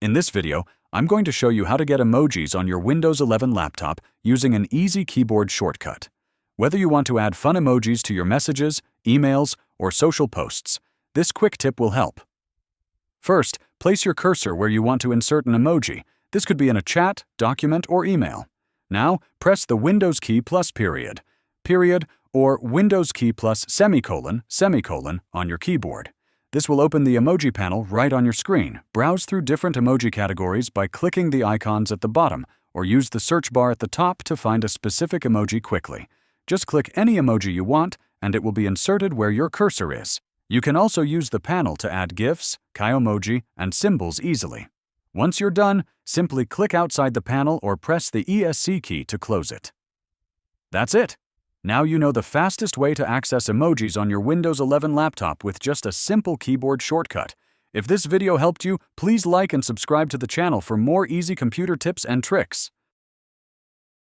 In this video, I'm going to show you how to get emojis on your Windows 11 laptop using an easy keyboard shortcut. Whether you want to add fun emojis to your messages, emails, or social posts, this quick tip will help. First, place your cursor where you want to insert an emoji. This could be in a chat, document, or email. Now, press the Windows key plus period, or Windows key plus semicolon on your keyboard. This will open the emoji panel right on your screen. Browse through different emoji categories by clicking the icons at the bottom, or use the search bar at the top to find a specific emoji quickly. Just click any emoji you want, and it will be inserted where your cursor is. You can also use the panel to add GIFs, Emoji, and symbols easily. Once you're done, simply click outside the panel or press the ESC key to close it. That's it! Now you know the fastest way to access emojis on your Windows 11 laptop with just a simple keyboard shortcut. If this video helped you, please like and subscribe to the channel for more easy computer tips and tricks.